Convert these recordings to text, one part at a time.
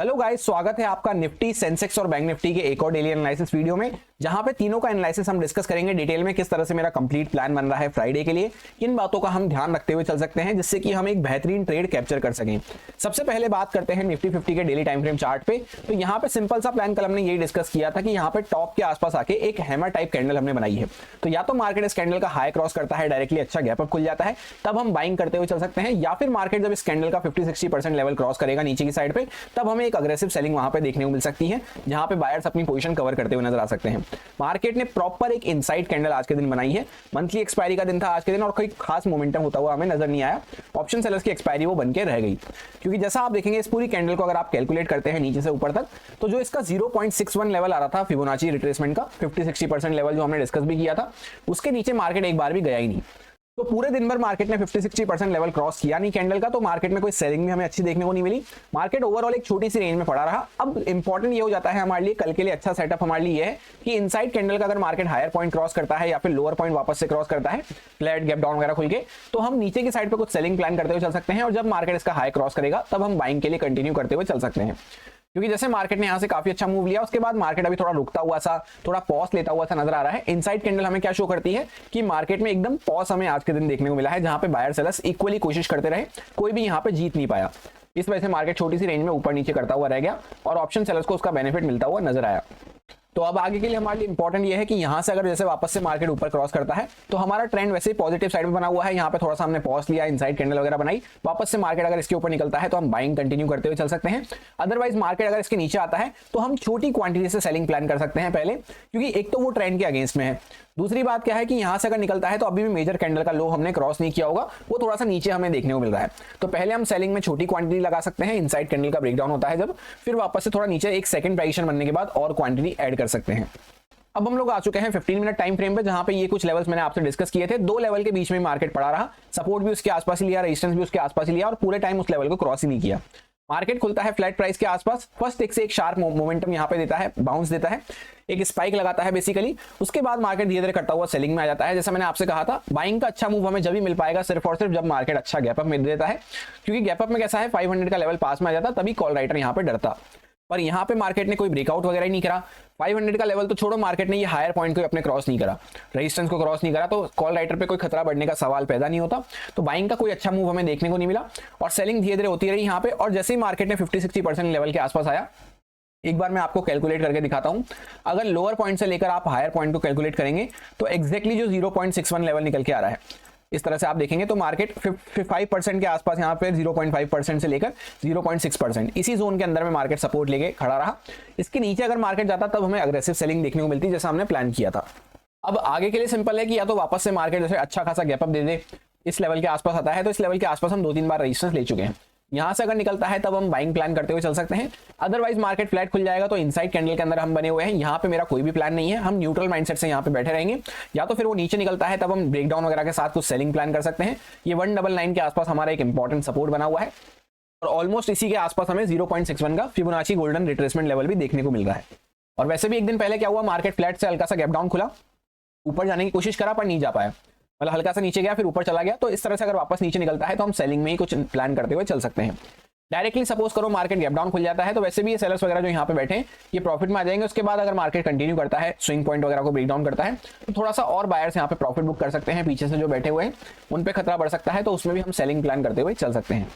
Hello guys, स्वागत है आपका निफ्टी, सेंसेक्स और बैंक निफ्टी के एक और डेली एनालिसिस वीडियो में, जहां पे तीनों का एनालिसिस हम डिस्कस करेंगे डिटेल में। किस तरह से मेरा कंप्लीट प्लान बन रहा है फ्राइडे के लिए, किन बातों का हम ध्यान रखते हुए चल सकते हैं जिससे कि हम एक बेहतरीन ट्रेड कैप्चर कर सकें। सबसे पहले बात करते हैं निफ्टी 50 के डेली टाइम फ्रेम चार्ट पे। तो यहाँ पे सिंपल सा प्लान कल हमने यही डिस्कस किया था कि यहाँ पे टॉप के आसपास आके एक हैमर टाइप कैंडल हमने बनाई है। तो या तो मार्केट इस कैंडल का हाई क्रॉस करता है, डायरेक्टली अच्छा गैप अप खुल जाता है, तब हम बाइंग करते हुए चल सकते हैं, या फिर मार्केट जब इस कैंडल का 50-60% लेवल क्रॉस करेगा नीचे की साइड पे, तब हमें एक अग्रेसिव सेलिंग वहां पे देखने को मिल सकती है, जहां पे बायर्स अपनी पोजीशन कवर करते हुए नजर आ सकते हैं। मार्केट ने प्रॉपर एक इनसाइड कैंडल आज के दिन बनाई है। मंथली एक्सपायरी का दिन था आज के दिन और कोई खास मोमेंटम होता हुआ हमें नजर नहीं आया। ऑप्शन सेलर्स की एक्सपायरी वो बन के रह गई, क्योंकि जैसा आप देखेंगे इस पूरी कैंडल को अगर आप कैलकुलेट करते हैं नीचे से ऊपर तक, तो जो इसका 0.61 लेवल आ रहा था फिबोनाची रिट्रेसमेंट का 50-60% लेवल जो हमने डिस्कस भी किया था, उसके नीचे मार्केट एक बार भी गया ही नहीं। तो पूरे दिन भर मार्केट ने 50-60% लेवल क्रॉस किया नहीं कैंडल का, तो मार्केट में कोई सेलिंग भी हमें अच्छी देखने को नहीं मिली। मार्केट ओवरऑल एक छोटी सी रेंज में पड़ा रहा। अब इंपॉर्टेंट ये हो जाता है हमारे लिए, कल के लिए अच्छा सेटअप हमारे लिए ये है कि इनसाइड कैंडल का अगर मार्केट हायर पॉइंट क्रॉस करता है या फिर लोअर पॉइंट वापस से क्रॉस करता है, फ्लैट गैप डाउन वगैरह खुल के, तो हम नीचे की साइड पे कुछ सेलिंग प्लान करते हुए चल सकते हैं। और जब मार्केट इसका हाई क्रॉस करेगा तब हम बाइंग के लिए कंटिन्यू करते हुए चल सकते हैं, क्योंकि जैसे मार्केट ने यहां से काफी अच्छा मूव लिया, उसके बाद मार्केट अभी थोड़ा रुकता हुआ सा, थोड़ा पॉज लेता हुआ सा नजर आ रहा है। इनसाइड कैंडल हमें क्या शो करती है कि मार्केट में एकदम पॉज हमें आज के दिन देखने को मिला है, जहां पे बायर सेलर्स इक्वली कोशिश करते रहे, कोई भी यहां पे जीत नहीं पाया। इस वजह से मार्केट छोटी सी रेंज में ऊपर नीचे करता हुआ रह गया और ऑप्शन सेलर्स को उसका बेनिफिट मिलता हुआ नजर आया। तो अब आगे के लिए हमारे लिए इंपॉर्टेंट ये है कि यहां से अगर जैसे वापस से मार्केट ऊपर क्रॉस करता है तो हमारा ट्रेंड वैसे ही पॉजिटिव साइड में बना हुआ है। यहाँ पे थोड़ा सा हमने पॉज लिया, इनसाइड कैंडल वगैरह बनाई, वापस से मार्केट अगर इसके ऊपर निकलता है तो हम बाइंग कंटिन्यू करते हुए चल सकते हैं। अदरवाइज मार्केट अगर इसके नीचे आता है तो हम छोटी क्वांटिटी से सेलिंग प्लान कर सकते हैं पहले, क्योंकि एक तो वो ट्रेंड के अगेंस्ट में है। दूसरी बात क्या है कि यहां से अगर निकलता है तो अभी भी मेजर कैंडल का लो हमने क्रॉस नहीं किया होगा, वो थोड़ा सा नीचे हमें देखने को मिल रहा है। तो पहले हम सेलिंग में छोटी क्वांटिटी लगा सकते हैं, इनसाइड कैंडल का ब्रेकडाउन होता है जब, फिर वापस से थोड़ा नीचे एक सेकंड प्राइजेशन बनने के बाद और क्वांटिटी ऐड कर सकते हैं। अब हम लोग आ चुके हैं 15 मिनट टाइम फ्रेम पे, जहां पे ये कुछ लेवल्स मैंने आपसे डिस्कस किए थे। दो लेवल के बीच में मार्केट पड़ा रहा, सपोर्ट भी उसके आसपास ही लिया, रेजिस्टेंस भी उसके आसपास ही लिया और पूरे टाइम उस लेवल को क्रॉस ही नहीं किया। मार्केट खुलता है फ्लैट प्राइस के आसपास, फर्स्ट एक से एक शार्प मोमेंटम यहाँ पे देता है, बाउंस देता है, एक स्पाइक लगाता है बेसिकली। उसके बाद मार्केट धीरे धीरे करता हुआ सेलिंग में आ जाता है। जैसा मैंने आपसे कहा था, बाइंग का अच्छा मूव हमें जब भी मिल पाएगा सिर्फ और सिर्फ जब मार्केट अच्छा गैपअप में देता है, क्योंकि गैपअप में कैसा है 500 का लेवल पास में आ जाता, तभी कॉल राइटर यहाँ पे डरता। पर यहाँ पे मार्केट ने कोई ब्रेकआउट वगैरह ही नहीं करा। 500 का लेवल तो छोड़ो, मार्केट ने ये हायर पॉइंट को अपने क्रॉस नहीं करा, रेजिस्टेंस को क्रॉस नहीं करा, तो कॉल राइटर पे कोई खतरा बढ़ने का सवाल पैदा नहीं होता। तो बाइंग का कोई अच्छा मूव हमें देखने को नहीं मिला और सेलिंग धीरे धीरे होती रही यहाँ पे। और जैसे ही मार्केट ने 50-60% लेवल के आसपास आया, एक बार मैं आपको कैलकुलेट करके दिखाता हूं। अगर लोअर पॉइंट से लेकर आप हायर पॉइंट को कैलकुलेट करेंगे तो एक्जैक्टली जो 0.61 लेवल निकल के आ रहा है, इस तरह से आप देखेंगे तो मार्केट 5% के आसपास यहाँ पे 0.5% से लेकर 0.6%, इसी जोन के अंदर में मार्केट सपोर्ट लेके खड़ा रहा। इसके नीचे अगर मार्केट जाता तब हमें अग्रेसिव सेलिंग देखने को मिलती, जैसा हमने प्लान किया था। अब आगे के लिए सिंपल है कि या तो वापस से मार्केट जैसे अच्छा खासा गैपअप दे दे, इस लेवल के आसपास आता है, तो इस लेवल के आसपास हम 2-3 बार रेजिस्टेंस ले चुके हैं, यहां से अगर निकलता है तब हम बाइंग प्लान करते हुए चल सकते हैं। अदरवाइज मार्केट फ्लैट खुल जाएगा तो इनसाइड कैंडल के अंदर हम बने हुए हैं, यहाँ पे मेरा कोई भी प्लान नहीं है, हम न्यूट्रल माइंडसेट से यहाँ पे बैठे रहेंगे। या तो फिर वो नीचे निकलता है तब हम ब्रेकडाउन वगैरह के साथ कुछ सेलिंग प्लान कर सकते हैं। ये 199 के आसपास हमारा एक इंपॉर्टेंट सपोर्ट बना हुआ है और ऑलमोस्ट इसी के आसपास हमें 0.61 का फिबोनाची गोल्डन रिट्रेसमेंट लेवल भी देखने को मिल रहा है। और वैसे भी एक दिन पहले क्या हुआ, मार्केट फ्लैट से हल्का सा गैप डाउन खुला, ऊपर जाने की कोशिश करा पर नहीं जा पाया, मतलब हल्का सा नीचे गया फिर ऊपर चला गया। तो इस तरह से अगर वापस नीचे निकलता है तो हम सेलिंग में ही कुछ प्लान करते हुए चल सकते हैं। डायरेक्टली सपोज करो मार्केट गैप डाउन खुल जाता है तो वैसे भी ये सेलर्स वगैरह जो यहाँ पे बैठे हैं ये प्रॉफिट में आ जाएंगे। उसके बाद अगर मार्केट कंटिन्यू करता है, स्विंग पॉइंट वगैरह को ब्रेक डाउन करता है, तो थोड़ा सा और बायर्स यहाँ पे प्रॉफिट बुक कर सकते हैं, पीछे से जो बैठे हुए हैं उन पे खतरा बढ़ सकता है, तो उसमें भी हम सेलिंग प्लान करते हुए चल सकते हैं।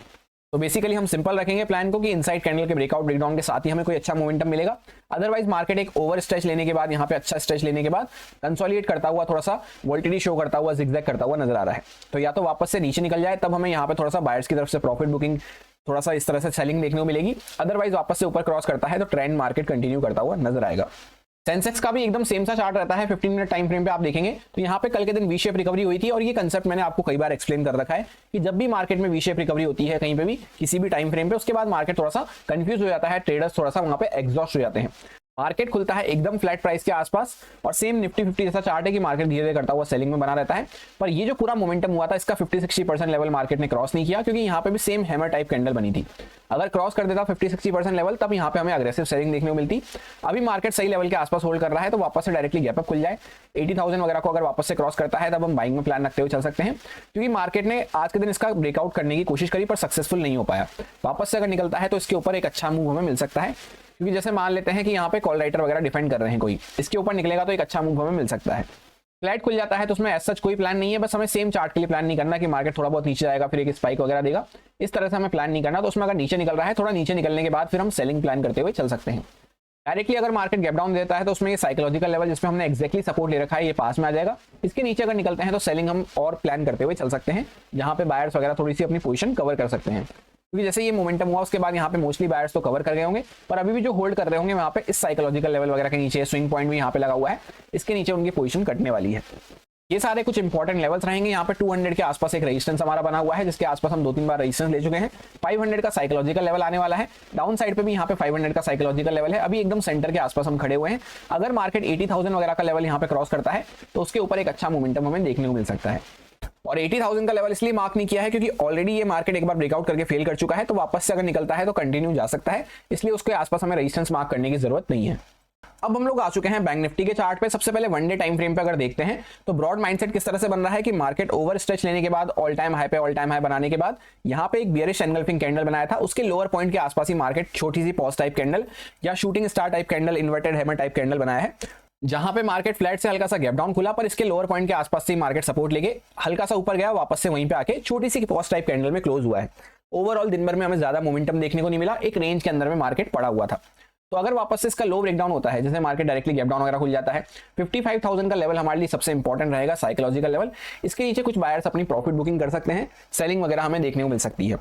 तो बेसिकली हम सिंपल रखेंगे प्लान को कि इनसाइड कैंडल के ब्रेकआउट ब्रेकडाउन के साथ ही हमें कोई अच्छा मोमेंटम मिलेगा। अदरवाइज मार्केट एक ओवर स्ट्रेच लेने के बाद, यहाँ पे अच्छा स्ट्रेच लेने के बाद कंसोलिडेट करता हुआ, थोड़ा सा वोल्टिलिटी शो करता हुआ, जिगजैग करता हुआ नजर आ रहा है। तो या तो वापस से नीचे निकल जाए तब हमें यहाँ पे थोड़ा सा बायर्स की तरफ से प्रॉफिट बुकिंग, थोड़ा सा इस तरह से सेलिंग देखने को मिलेगी। अदरवाइज वापस से ऊपर क्रॉस करता है तो ट्रेंड मार्केट कंटिन्यू करता हुआ नजर आएगा। सेंसेक्स का भी एकदम सेम सा चार्ट रहता है। 15 मिनट टाइम फ्रेम पे आप देखेंगे तो यहाँ पे कल के दिन वी शेप रिकवरी हुई थी और ये कंसेप्ट मैंने आपको कई बार एक्सप्लेन कर रखा है कि जब भी मार्केट में वी शेप रिकवरी होती है कहीं पे भी किसी भी टाइम फ्रेम पे, उसके बाद मार्केट थोड़ा सा कंफ्यूज हो जाता है, ट्रेडर्स थोड़ा सा वहां पे एग्जॉस्ट हो जाते हैं। मार्केट खुलता है एकदम फ्लैट प्राइस के आसपास और सेम निफ्टी 50 जैसा चार्ट है कि मार्केट धीरे धीरे करता हुआ सेलिंग में बना रहता है। पर ये जो पूरा मोमेंटम हुआ था इसका 50-60% लेवल मार्केट ने क्रॉस नहीं किया, क्योंकि यहाँ पे भी सेम हैमर टाइप कैंडल बनी थी। अगर क्रॉस कर देता 50-60% लेवल तब यहाँ पे हमें अग्रेसिव सेलिंग देखने को मिलती। अभी मार्केट सही लेवल के आसपास होल्ड कर रहा है, तो वापस से डायरेक्टली गैप अप खुल जाए 80,000 वगैरह को अगर वापस से क्रॉस करता है तब हम बाइंग में प्लान रखते हुए चल सकते हैं, क्योंकि मार्केट ने आज के दिन इसका ब्रेकआउट करने की कोशिश करी पर सक्सेसफुल नहीं हो पाया। वापस से अगर निकलता है तो इसके ऊपर एक अच्छा मूव हमें मिल सकता है, क्योंकि जैसे मान लेते हैं कि यहाँ पे कॉल राइटर वगैरह डिफेंड कर रहे हैं, कोई इसके ऊपर निकलेगा तो एक अच्छा मूव हमें मिल सकता है। फ्लैट खुल जाता है तो उसमें एज सच कोई प्लान नहीं है, बस हमें सेम चार्ट के लिए प्लान नहीं करना कि मार्केट थोड़ा बहुत नीचे जाएगा फिर एक स्पाइक वगैरह देगा, इस तरह से हमें प्लान नहीं करना। तो उसमें अगर नीचे निकल रहा है, थोड़ा नीचे निकलने के बाद फिर हम सेलिंग प्लान करते हुए चल सकते हैं। डायरेक्टली अगर मार्केट गैप डाउन देता है तो उसमें ये साइकोलॉजिकल लेवल जिसमें हमने एक्जैक्टली सपोर्ट ले रखा है ये पास में आ जाएगा। इसके नीचे अगर निकलते हैं तो सेलिंग हम और प्लान करते हुए चल सकते हैं, जहां पे बायर्स वगैरह थोड़ी सी अपनी पोजीशन कवर कर सकते हैं, क्योंकि जैसे ये मोमेंटम हुआ उसके बाद यहाँ पे मोस्टली बायर्स तो कवर कर गए होंगे, पर अभी भी जो होल्ड कर रहे होंगे वहाँ पे इस साइकोलॉजिकल लेवल वगैरह के नीचे स्विंग पॉइंट भी यहाँ पे लगा हुआ है, इसके नीचे उनकी पोजीशन कटने वाली है। ये सारे कुछ इंपॉर्टेंट लेवल्स रहेंगे। यहाँ पे 200 के आसपास एक रेजिस्टेंस हमारा बना हुआ है, जिसके आसपास हम 2-3 बार रेजिस्टेंस ले चुके हैं। 500 का साइकोलॉजिकल लेवल आने वाला है, डाउन साइड पे भी यहाँ पे 500 का साइकोलॉजिकल लेवल है। अभी एकदम सेंटर के आसपास हम खड़े हुए हैं। अगर मार्केट 80,000 वगैरह का लेवल यहाँ पे क्रॉस करता है तो उसके ऊपर एक अच्छा मोमेंटम हमें देखने को मिल सकता है। और 80,000 का लेवल इसलिए मार्क नहीं किया है क्योंकि ऑलरेडी ये मार्केट एक बार ब्रेकआउट करके फेल कर चुका है, तो वापस से अगर निकलता है तो कंटिन्यू जा सकता है, इसलिए उसके आसपास हमें रेजिस्टेंस मार्क करने की जरूरत नहीं है। अब हम लोग आ चुके हैं बैंक निफ्टी के चार्ट पे। सबसे पहले वन डे टाइम फ्रेम पे अगर देखते हैं तो ब्रॉड माइंडसेट किस तरह से बन रहा है कि मार्केट ओवर स्ट्रेच लेने के बाद ऑल टाइम हाई पे ऑल टाइम हाई बनाने के बाद यहाँ पे एक बियरिश एनगल्फिंग कैंडल बनाया था, उसके लोअर पॉइंट के आसपास ही मार्केट छोटी सी पॉज टाइप कैंडल या shooting star type candle, inverted hammer type candle बनाया है, जहां पे मार्केट फ्लैट से हल्का सा गैप डाउन खुला पर इसके लोअर पॉइंट के आसपास से मार्केट सपोर्ट लेके हल्का सा ऊपर गया, वापस से वहीं पे आके छोटी सी पॉज टाइप कैंडल में क्लोज हुआ है। ओवरऑल दिन भर में हमें ज्यादा मोमेंटम देखने को नहीं मिला, एक रेंज के अंदर में मार्केट पड़ा हुआ था। तो अगर वापस से इसका लो ब्रेकडाउन होता है, जैसे मार्केट डायरेक्टली गैप डाउन वगैरह खुल जाता है, 55,000 का लेवल हमारे लिए सबसे इंपॉर्टेंट रहेगा, साइकोलॉजिकल लेवल। इसके नीचे कुछ बायर्स अपनी प्रॉफिट बुकिंग कर सकते हैं, सेलिंग वगैरह हमें देखने को मिल सकती है,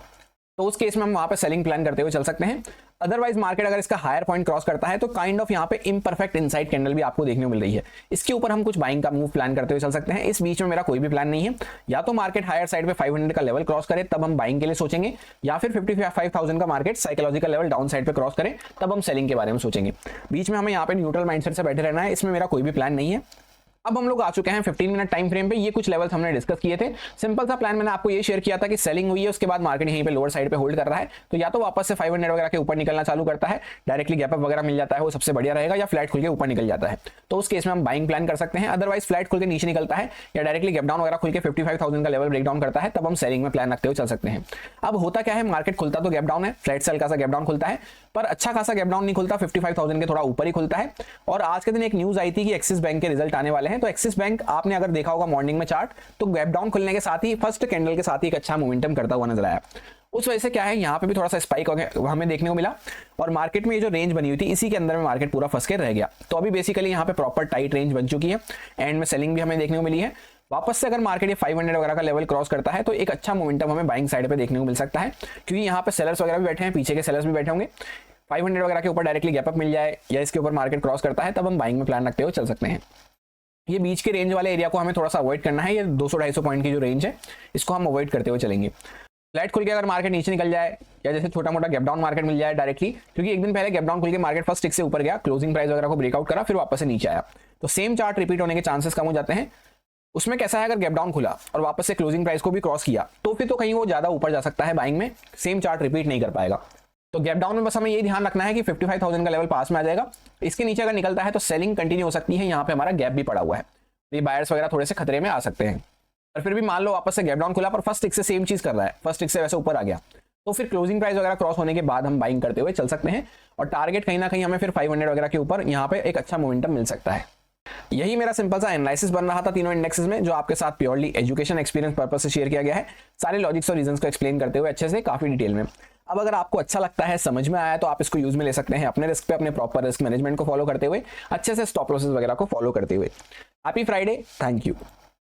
तो उस केस में हम वहां पे सेलिंग प्लान करते हुए चल सकते हैं। अदरवाइज मार्केट अगर इसका हायर पॉइंट क्रॉस करता है तो काइंड ऑफ यहाँ पे इम्परफेक्ट इनसाइड कैंडल भी आपको देखने को मिल रही है, इसके ऊपर हम कुछ बाइंग का मूव प्लान करते हुए चल सकते हैं। इस बीच में मेरा कोई भी प्लान नहीं है, या तो मार्केट हायर साइड पे 500 का लेवल क्रॉस करे तब हम बाइंग के लिए सोचेंगे, या फिर 55,000 का market psychological level down side पे क्रॉस करे तब हम सेलिंग के बारे में सोचेंगे। बीच में हमें यहाँ पे न्यूट्रल माइंडसेट से बैठे रहना है, इसमें मेरा कोई भी प्लान नहीं है। अब हम लोग आ चुके हैं 15 मिनट टाइम फ्रेम पे। ये कुछ लेवल्स हमने डिस्कस किए थे। सिंपल सा प्लान मैंने आपको ये शेयर किया था कि सेलिंग हुई है, उसके बाद मार्केट यहीं पे लोअर साइड पे होल्ड कर रहा है, तो या तो वापस से 500 वगैरह के ऊपर निकलना चालू करता है, डायरेक्टली गैप अप वगैरह मिल जाता है, वो सबसे बढ़िया रहेगा, या फ्लैट खुल के ऊपर निकल जाता है, तो उस केस में हम बाइंग प्लान कर सकते हैं। अदरवाइज फ्लैट खुल के नीचे निकलता है या डायरेक्टली गैप डाउन वगैरह खुल के 55,000 का लेवल ब्रेक डाउन करता है, तब हम सेलिंग में प्लान रखते हुए चल सकते हैं। अब होता क्या है, मार्केट खुलता तो गैप डाउन है, फ्लैट से हल्का सा गैप डाउन खुलता है, पर अच्छा खासा गैप डाउन नहीं खुलता, 55,000 के थोड़ा ऊपर ही खुलता है। और आज के दिन एक न्यूज आई थी कि एक्सिस बैंक के रिजल्ट आने वाले हैं, तो एक्सिस बैंक आपने अगर देखा होगा मॉर्निंग में चार्ट, तो गैप डाउन खुलने के साथ ही फर्स्ट कैंडल के साथ ही एक अच्छा मोमेंटम करता हुआ नजर आया। उस वजह से क्या है, यहाँ पे भी थोड़ा सा स्पाइक हमें देखने को मिला, और मार्केट में ये जो रेंज बनी हुई थी इसी के अंदर में मार्केट पूरा फंस के रह गया। तो अभी बेसिकली यहाँ पे प्रॉपर टाइट रेंज बन चुकी है, एंड में सेलिंग भी हमें देखने को मिली है। वापस से अगर मार्केट ये 500 वगैरह का लेवल क्रॉस करता है तो एक अच्छा मोमेंटम हमें बाइंग साइड पे देखने को मिल सकता है, क्योंकि यहाँ पे सेलर्स वगैरह भी बैठे हैं, पीछे के सेलर्स भी बैठे होंगे। 500 वगैरह के ऊपर डायरेक्टली गैप अप मिल जाए या इसके ऊपर मार्केट क्रॉस करता है, तब हम बाइंग में प्लान रखते हुए चल सकते हैं। ये बीच के रेंज वाले एरिया को हमें थोड़ा सा अवॉइड करना है, ये 200-250 पॉइंट की जो रेंज है इसको हम अवॉइड करते हुए चलेंगे। फ्लैट खुल के अगर मार्केट नीचे निकल जाए या जैसे छोटा मोटा गैप डाउन मार्केट मिल जाए डायरेक्टली, क्योंकि एक दिन पहले गैप डाउन खुल के मार्केट फर्स्ट टिक से ऊपर गया, क्लोजिंग प्राइस वगैरह को ब्रेकआउट करा, फिर वापस से नीचे आया, तो सेम चार्ट रिपीट होने के चांसेस कम हो जाते हैं। उसमें कैसा है, अगर गैप डाउन खुला और वापस से क्लोजिंग प्राइस को भी क्रॉस किया तो फिर तो कहीं वो ज्यादा ऊपर जा सकता है बाइंग में, सेम चार्ट रिपीट नहीं कर पाएगा। तो गैप डाउन में बस हमें ये ध्यान रखना है कि 55,000 का लेवल पास में आ जाएगा, इसके नीचे अगर निकलता है तो सेलिंग कंटिन्यू हो सकती है। यहाँ पे हमारा गैप भी पड़ा हुआ है, ये बायर्स वगैरह थोड़े से खतरे में आ सकते हैं। और फिर भी मान लो वापस से गैप डाउन खुला पर फर्स्ट टिक से सेम चीज कर रहा है, फर्स्ट टिक से वैसे ऊपर आ गया, तो फिर क्लोजिंग प्राइस वगैरह क्रॉस होने के बाद हम बाइंग करते हुए चल सकते हैं, और टारगेट कहीं ना कहीं हमें फिर 500 वगैरह के ऊपर यहाँ पे एक अच्छा मोमेंटम मिल सकता है। यही मेरा सिंपल सा एनालिसिस बन रहा था तीनों इंडेक्सेस में, जो आपके साथ प्योरली एजुकेशन एक्सपीरियंस पर्पस से शेयर किया गया है, सारे लॉजिक्स और रीजंस को एक्सप्लेन करते हुए अच्छे से, काफी डिटेल में। अब अगर आपको अच्छा लगता है, समझ में आया, तो आप इसको यूज में ले सकते हैं अपने रिस्क पे, अपने प्रॉपर रिस्क मैनेजमेंट को फॉलो करते हुए, अच्छे से स्टॉप लॉसेस वगैरह को फॉलो करते हुए। Happy Friday, thank you.